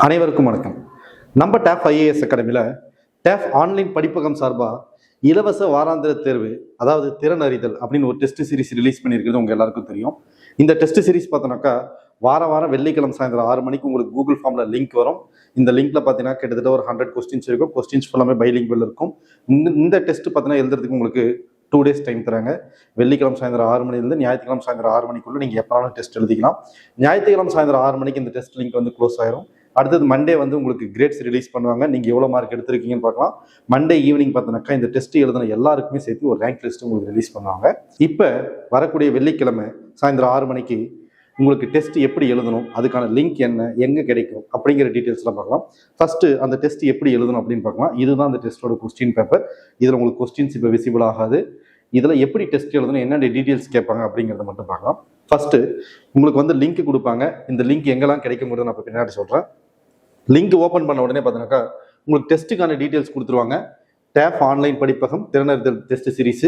அனைவருக்கும் வணக்கம். நம்ம டேப் ஐஏஎஸ் அகாடமியில் டேப் ஆன்லைன் படிப்பகம் சார்பாக இலவச வாராந்திர தேர்வு, அதாவது திறன் அறிதல் அப்படின்னு ஒரு டெஸ்ட் சீரிஸ் ரிலீஸ் பண்ணியிருக்கிறது உங்கள் எல்லாருக்கும் தெரியும். இந்த டெஸ்ட் சீரிஸ் பார்த்தோன்னாக்கா வாரம் வெள்ளிக்கிழமை சாயந்தரம் 6 மணிக்கு உங்களுக்கு கூகுள் ஃபார்மில் லிங்க் வரும். இந்த லிங்க்ல பார்த்தீங்கன்னா கிட்டத்தட்ட ஒரு 100 கொஸ்டின்ஸ் இருக்கும். கொஸ்டின்ஸ் ஃபுல்லாமே பைலிங்குவல் இருக்கும். இந்த டெஸ்ட் பார்த்தீங்கன்னா எழுதுறதுக்கு உங்களுக்கு 2 days டைம் தராங்க. வெள்ளிக்கிழமை சாயந்தரம் 6 மணிலேருந்து ஞாயிற்றுக்கிழமை சாயந்தரம் 6 மணிக்குள்ள நீங்கள் எப்போனாலும் டெஸ்ட் எழுதிக்கலாம். ஞாயிற்றுக்கிழமை சாயந்தரம் 6 மணிக்கு இந்த டெஸ்ட் லிங்க் வந்து க்ளோஸ் ஆயிரும். அடுத்தது மண்டே வந்து உங்களுக்கு கிரேட்ஸ் ரிலீஸ் பண்ணுவாங்க. நீங்கள் எவ்வளோ மார்க் எடுத்திருக்கீங்கன்னு பார்க்கலாம். மண்டே ஈவினிங் பார்த்தோன்னாக்கா இந்த டெஸ்ட் எழுதின எல்லாருக்குமே சேர்த்து ஒரு ரேங்க் லிஸ்ட் உங்களுக்கு ரிலீஸ் பண்ணுவாங்க. இப்போ வரக்கூடிய வெள்ளிக்கிழமை சாயந்தரம் 6 மணிக்கு உங்களுக்கு டெஸ்ட் எப்படி எழுதணும், அதுக்கான லிங்க் என்ன, எங்கே கிடைக்கும் அப்படிங்கிற டீட்டெயில்ஸ்லாம் பார்க்கலாம். ஃபர்ஸ்ட் அந்த டெஸ்ட் எப்படி எழுதணும் அப்படின்னு பார்க்கலாம். இதுதான் அந்த டெஸ்ட்டோட கொஸ்டின் பேப்பர். இதில் உங்களுக்கு கொஸ்டின்ஸ் இப்போ விசிபிள் ஆகாது. இதில் எப்படி டெஸ்ட் எழுதணும், என்னென்ன டீட்டெயில்ஸ் கேட்பாங்க அப்படிங்கிறத மட்டும் பார்க்கலாம். ஃபர்ஸ்ட் உங்களுக்கு வந்து லிங்க் கொடுப்பாங்க. இந்த லிங்க் எங்கெல்லாம் கிடைக்குங்கிறத நான் இப்போ பின்னாடி சொல்கிறேன். லிங்க் ஓப்பன் பண்ண உடனே பார்த்தீங்கன்னாக்கா உங்களுக்கு டெஸ்ட்டுக்கான டீட்டெயில்ஸ் கொடுத்துருவாங்க. டேப் ஆன்லைன் படிப்பகம் திறனறிதல் டெஸ்ட் சீரிஸ்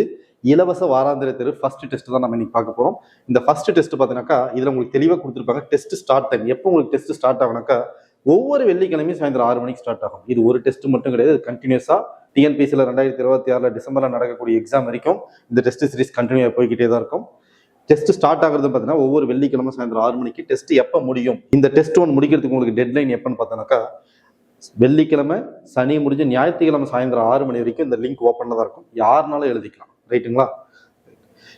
இலவச வாராந்திர தேர்வு ஃபர்ஸ்ட் டெஸ்ட் தான் நம்ம இன்னைக்கு பார்க்க போகிறோம். இந்த ஃபர்ஸ்ட் டெஸ்ட் பார்த்தீங்கன்னாக்கா இதில் உங்களுக்கு தெளிவாக கொடுத்துருப்பாங்க. டெஸ்ட் ஸ்டார்ட் டைம் எப்போ உங்களுக்கு டெஸ்ட் ஸ்டார்ட் ஆகுனாக்கா ஒவ்வொரு வெள்ளிக்கிழமையும் சாயந்தரம் 6 மணிக்கு ஸ்டார்ட் ஆகும். இது ஒரு டெஸ்ட் மட்டும் கிடையாது, கண்டினியூஸாக டிஎன்பிசியில் 2026 டிசம்பரில் நடக்கக்கூடிய எக்ஸாம் வரைக்கும் இந்த டெஸ்ட் சீரிஸ் கண்டினியூ போய்கிட்டே தான் இருக்கும். டெஸ்ட் ஸ்டார்ட் ஆகிறது பார்த்தீங்கன்னா ஒவ்வொரு வெள்ளிக்கிழமை சாயந்தரம் 6 மணிக்கு. டெஸ்ட் எப்போ முடியும், இந்த டெஸ்ட் ஒன்று முடிக்கிறதுக்கு உங்களுக்கு டெட்லைன் எப்போன்னு பார்த்தோன்னாக்கா வெள்ளிக்கிழமை, சனி முடிஞ்சு ஞாயிற்றுக்கிழமை சாயந்தரம் 6 மணி வரைக்கும் இந்த லிங்க் ஓப்பனில் தான் இருக்கும். யாருனாலும் எழுதிக்கலாம். ரைட்டுங்களா?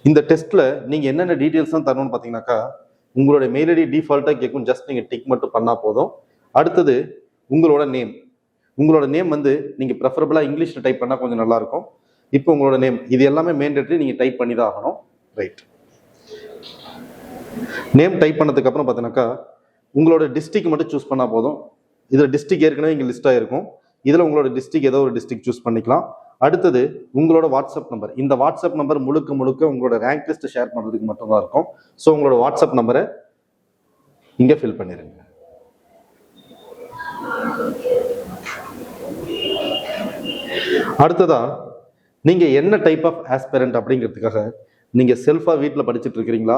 இந்த டெஸ்ட்ல நீங்க என்னென்ன டீட்டெயில்ஸ் தான் தரணும்னு பார்த்தீங்கன்னாக்கா உங்களுடைய மெயில் ஐடி டிஃபால்ட்டாக கேட்கும். ஜஸ்ட் நீங்க டிக் மட்டும் பண்ணா போதும். அடுத்தது உங்களோட நேம் வந்து நீங்க ப்ரெஃபரபிளா இங்கிலீஷ்ல டைப் பண்ணா கொஞ்சம் நல்லா இருக்கும். இப்போ உங்களோட நேம் இது எல்லாமே மேண்டேட்டரி, நீங்க டைப் பண்ணி தான் ஆகணும். ரைட், நேம் டைப் பண்ணதுக்கு அப்புறம் பார்த்தீங்கன்னாக்கா உங்களோட டிஸ்ட்ரிக்ட் மட்டும் சூஸ் பண்ணா போதும். இதுல டிஸ்ட்ரிக்ட் ஏற்கனவே இங்க லிஸ்ட் ஆயிருக்கும். இதுல உங்களோட டிஸ்ட்ரிக்ட் ஏதோ ஒரு டிஸ்ட்ரிக்ட் சூஸ் பண்ணிக்கலாம். அடுத்தது உங்களோட வாட்ஸ்அப் நம்பர். இந்த வாட்ஸ்அப் நம்பர் முழுக்க உங்களோட ரேங்க் லிஸ்ட் ஷேர் பண்றதுக்கு மட்டும் தான் இருக்கும். ஸோ உங்களோட வாட்ஸ்அப் நம்பரை இங்க ஃபில் பண்ணிருங்க. அடுத்ததா நீங்க என்ன டைப் ஆஃப் ஆஸ்பிரண்ட் அப்படிங்கிறதுக்காக நீங்க செல்ஃபா வீட்டில் படிச்சுட்டு இருக்கிறீங்களா,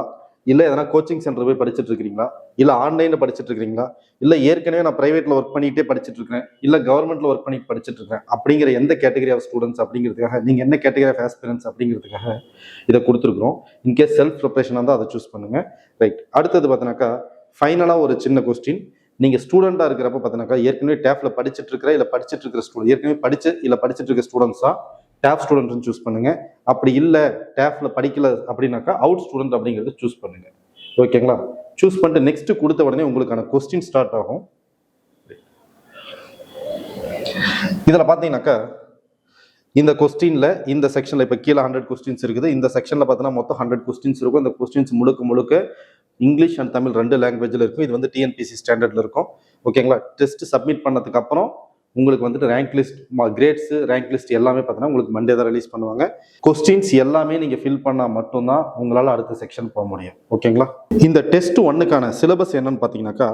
இல்லை எதனா கோச்சிங் சென்டர் போய் படிச்சுட்டு இருக்கிறீங்களா, இல்லை ஆன்லைன்ல படிச்சுட்டு இருக்கிறீங்களா, இல்லை ஏற்கனவே நான் பிரைவேட்ல ஒர்க் பண்ணிட்டே படிச்சுட்டு இருக்கேன், இல்லை கவர்மெண்ட்ல ஒர்க் பண்ணிட்டு படிச்சுட்டு இருக்கேன் அப்படிங்கிற எந்த கேட்டகரி ஆஃப் ஸ்டூடெண்ட்ஸ் அப்படிங்கிறதுக்காக நீங்க என்ன கேட்டகரி ஆஃப் ஆஸ்பிரன்ஸ் அப்படிங்கிறதுக்காக இதை கொடுத்துருக்குறோம். இன்கேஸ் செல்ஃப் ப்ரிப்பரேஷனாக தான் அதை சூஸ் பண்ணுங்க. ரைட், அடுத்தது பார்த்தீங்கன்னாக்கா ஃபைனலாக ஒரு சின்ன கொஸ்டின். நீங்க ஸ்டூடெண்டா இருக்கிறப்ப பார்த்தீங்கன்னாக்கா ஏற்கனவே டேப்ல படிச்சுட்டு இருக்கிற இல்லை படிச்சுட்டு இருக்கிற ஸ்டூடெண்ட், ஏற்கனவே படிச்சுட்டு இருக்க ஸ்டூடெண்ட்ஸ் தான் டேப் ஸ்டூடெண்ட்னு சூஸ் பண்ணுங்க. அப்படி இல்லை டேப்ல படிக்கல அப்படின்னாக்கா அவுட் ஸ்டூடெண்ட் அப்படிங்கிறத சூஸ் பண்ணுங்க. ஓகேங்களா? சூஸ் பண்ணிட்டு நெக்ஸ்ட் கொடுத்த உடனே உங்களுக்கான கொஸ்டின் ஸ்டார்ட் ஆகும். இதுல பாத்தீங்கன்னாக்கா இந்த கொஸ்டின்ல இந்த செக்ஷன்ல இப்ப கீழே 100 கொஸ்டின்ஸ் இருக்குது. இந்த செக்ஷன்ல பார்த்தீங்கன்னா மொத்தம் 100 கொஸ்டின்ஸ் இருக்கும். இந்த கொஸ்டின்ஸ் முழுக்க இங்கிலீஷ் அண்ட் தமிழ் 2 லாங்குவேஜ்ல இருக்கும். இது வந்து டிஎன்பிசி ஸ்டாண்டர்ட்ல இருக்கும். ஓகேங்களா? டெஸ்ட் சப்மிட் பண்ணதுக்கு அப்புறம் உங்களுக்கு வந்துட்டு rank list, grades, rank list எல்லாமே பார்த்தீங்கன்னா உங்களுக்கு மண்டே தான் ரிலீஸ் பண்ணுவாங்க. கொஸ்டின்ஸ் எல்லாமே நீங்க ஃபில் பண்ணா மட்டும்தான் உங்களால அடுத்த செக்ஷன் போக முடியும். ஓகேங்களா? இந்த டெஸ்ட் 1க்கான சிலபஸ் என்னன்னு பார்த்தீங்கன்னாக்கா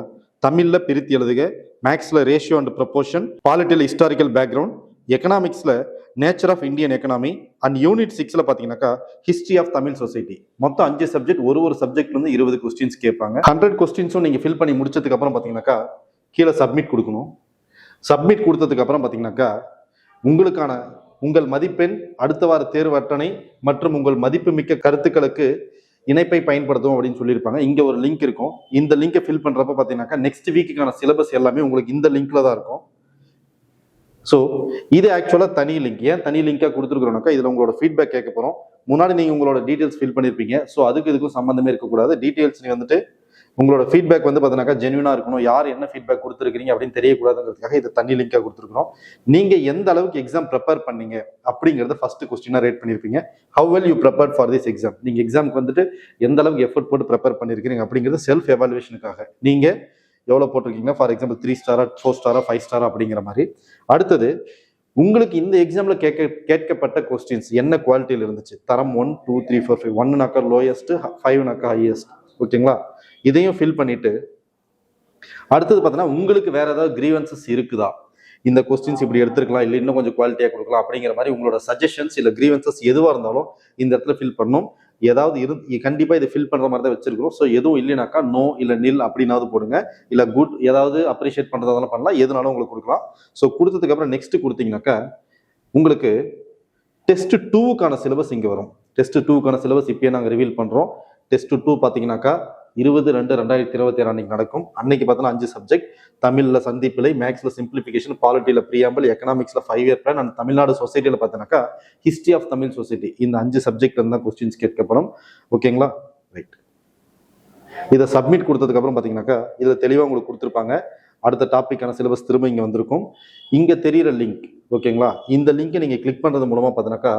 தமிழ்ல பிரித்து எழுதுக, மேக்ஸ்ல ரேஷியோ அண்ட் ப்ரொபோர்ஷன், பாலிட்டியில் ஹிஸ்டாரிக்கல் பேக்ரவுண்ட், எக்கனாமிக்ஸ்ல nature of Indian economy and unit 6ல பார்த்தீங்கன்னாக்கா ஹிஸ்ட்ரி ஆஃப் தமிழ் சொசைட்டி. மொத்தம் 5 சப்ஜெக்ட், ஒரு சப்ஜெக்ட்ல இருந்து 20 கொஸ்டின்ஸ் கேட்பாங்க. 100 கொஸ்டின்ஸும் நீங்க ஃபில் பண்ணி முடிச்சதுக்கு அப்புறம் பார்த்தீங்கன்னாக்கா கீழே சப்மிட் கொடுக்கணும். சப்மிட் கொடுத்ததுக்கு அப்புறம் பார்த்தீங்கன்னாக்கா உங்கள் மதிப்பெண், அடுத்த வார தேர்வு அட்டணை மற்றும் உங்கள் மதிப்புமிக்க கருத்துக்களுக்கு இணைப்பை பயன்படுத்தும் அப்படின்னு சொல்லியிருப்பாங்க. இங்க ஒரு லிங்க் இருக்கும். இந்த லிங்கை ஃபில் பண்றப்ப பார்த்தீங்கன்னாக்கா நெக்ஸ்ட் வீக்குக்கான சிலபஸ் எல்லாமே உங்களுக்கு இந்த லிங்க்ல தான் இருக்கும். ஸோ இது ஆக்சுவலா தனி லிங்க். ஏன் தனி லிங்கா கொடுத்துருக்குறோம்னாக்கா இதுல உங்களோட ஃபீட்பேக் கேட்க போறோம். முன்னாடி நீங்க உங்களோட டீடைல்ஸ் ஃபில் பண்ணிருப்பீங்க. ஸோ இதுக்கும் சம்பந்தமே இருக்கக்கூடாது. டீடைல்ஸ் நீங்க வந்துட்டு உங்களோட ஃபீட்பேக் வந்து பார்த்தீங்கன்னா ஜென்யூனா இருக்கணும். யார் என்ன ஃபீட்பேக் கொடுத்துருக்கீங்க அப்படின்னு தெரியக்கூடாதுங்கிறதுக்காக இதை தனி லிங்கா கொடுத்துருக்கோம். நீங்க எந்த அளவுக்கு எக்ஸாம் ப்ரிப்பேர் பண்ணீங்க அப்படிங்கறத ஃபர்ஸ்ட் கொஸ்டினா ரேட் பண்ணிருப்பீங்க. How well you prepare for this exam. நீங்க எக்ஸாமுக்கு வந்துட்டு எந்த அளவுக்கு எஃபர்ட் போட்டு ப்ரிப்பேர் பண்ணிருக்கீங்க அப்படிங்கிறது செல்ஃப் எவாலுவேஷனுக்காக நீங்க எவ்வளவு போட்டிருக்கீங்க, ஃபார் எக்ஸாம்பிள் 3 ஸ்டாரா 4 ஸ்டாரா 5 ஸ்டாரா அப்படிங்கிற மாதிரி. அடுத்தது உங்களுக்கு இந்த எக்ஸாம்ல கேட்கப்பட்ட கொஸ்டின்ஸ் என்ன குவாலிட்டியில் இருந்துச்சு, தரம் 1 2 3 4 5, 1னாக்கா லோயஸ்ட், 5னாக்கா ஹையஸ்ட். ஓகேங்களா? இதையும் ஃபில் பண்ணிட்டு அடுத்தது பார்த்தீங்கன்னா உங்களுக்கு வேற ஏதாவது கிரீவன்சஸ் இருக்குதா, இந்த கொஸ்டின்ஸ் இப்படி எடுத்துருக்கலாம், இல்லை இன்னும் கொஞ்சம் குவாலிட்டியாக கொடுக்கலாம் அப்படிங்கிற மாதிரி உங்களோட சஜஷன்ஸ் இல்லை கிரீவன்சஸ் எதுவாக இருந்தாலும் இந்த இடத்துல ஃபில் பண்ணணும். ஏதாவது கண்டிப்பாக இதை ஃபில் பண்ணுற மாதிரி தான் வச்சிருக்கிறோம். ஸோ எதுவும் இல்லைனாக்கா நோ இல்லை நில் அப்படின்னாவது போடுங்க. இல்லை குட் ஏதாவது அப்ரிஷியேட் பண்ணுறதாலும் பண்ணலாம், எதுனாலும் உங்களுக்கு கொடுக்கலாம். ஸோ கொடுத்ததுக்கப்புறம் நெக்ஸ்ட் கொடுத்தீங்கன்னாக்கா உங்களுக்கு டெஸ்ட் 2க்கான சிலபஸ் இங்கே வரும். டெஸ்ட் 2க்கான சிலபஸ் இப்பயே நாங்கள் ரிவீல் பண்ணுறோம். டெஸ்ட் 2 பார்த்தீங்கன்னாக்கா 20/2/2021 அன்னைக்கு நடக்கும். அன்னைக்கு பார்த்தோன்னா 5 சப்ஜெக்ட். தமிழ்ல சந்திப்பிலை, மேக்ஸ்ல சிம்பிளிஃபிகேஷன், பாலிட்டியில ப்ரியாம்பிள், எக்கனாமிக்ஸ்ல 5 இயர் பிளான் அண்ட் தமிழ்நாடு சொசைட்டியில் பார்த்தீங்கன்னாக்கா ஹிஸ்ட்ரி ஆஃப் தமிழ் சொசைட்டி. இந்த 5 சப்ஜெக்ட் தான் கொஸ்டின்ஸ் கேட்கப்படும். ஓகேங்களா? ரைட். இதை சப்மிட் கொடுத்ததுக்கு அப்புறம் பார்த்தீங்கன்னாக்கா இதில் தெளிவாக உங்களுக்கு கொடுத்துருப்பாங்க. அடுத்த டாபிக்கான சிலபஸ் திரும்ப இங்கே வந்திருக்கும். இங்கே தெரியிற லிங்க், ஓகேங்களா? இந்த லிங்கை நீங்கள் கிளிக் பண்ணுறது மூலமாக பார்த்தீங்கன்னாக்கா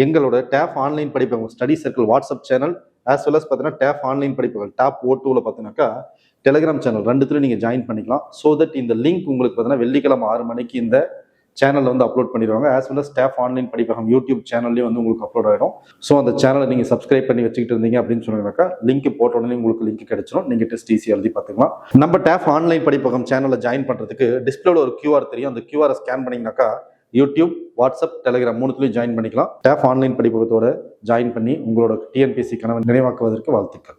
எங்களோட டேஃப் ஆன்லைன் படிப்பு study circle WhatsApp channel as well as பார்த்தீங்கன்னா டேஃப் ஆன்லைன் படிப்புகள் டாப் O2ல பார்த்தீங்கன்னாக்கா டெலிகிராம் சேனல் ரெண்டுத்துலையும் நீங்கள் ஜாயின் பண்ணிக்கலாம். ஸோ தட் இந்த லிங்க் உங்களுக்கு பார்த்தீங்கன்னா வெள்ளிக்கிழமை 6 மணிக்கு இந்த சேனலில் வந்து அப்லோட் பண்ணிடுவாங்க. As well as TAF online படிப்பகம் யூடியூப் சேனல்லையும் வந்து உங்களுக்கு அப்லோட் ஆகிடும். ஸோ அந்த சேனலை நீங்கள் சப்ஸ்கிரைப் பண்ணி வச்சுக்கிட்டு இருந்தீங்க அப்படின்னு சொன்னீங்கன்னாக்கா லிங்க் போட்ட உடனே உங்களுக்கு லிங்க் கிடைச்சிடும். நீங்கள் டெஸ்ட் ஈஸியாக எழுதி பார்த்துக்கலாம். நம்ம டேஃப் ஆன்லைன் படிப்பகம் சேனலில் ஜாயின் பண்ணுறதுக்கு டிஸ்பிளேல ஒரு QR தெரியும். அந்த QR ஸ்கேன் பண்ணிங்கனாக்கா யூடியூப், வாட்ஸ்அப், டெலிகிராம் 3த்துலையும் ஜாயின் பண்ணிக்கலாம். டேஃப் ஆன்லைன் படிப்பகத்தோட ஜாயின் பண்ணி உங்களோட TNPSC கனவை நினைவாக்குவதற்கு வாழ்த்துக்கள்.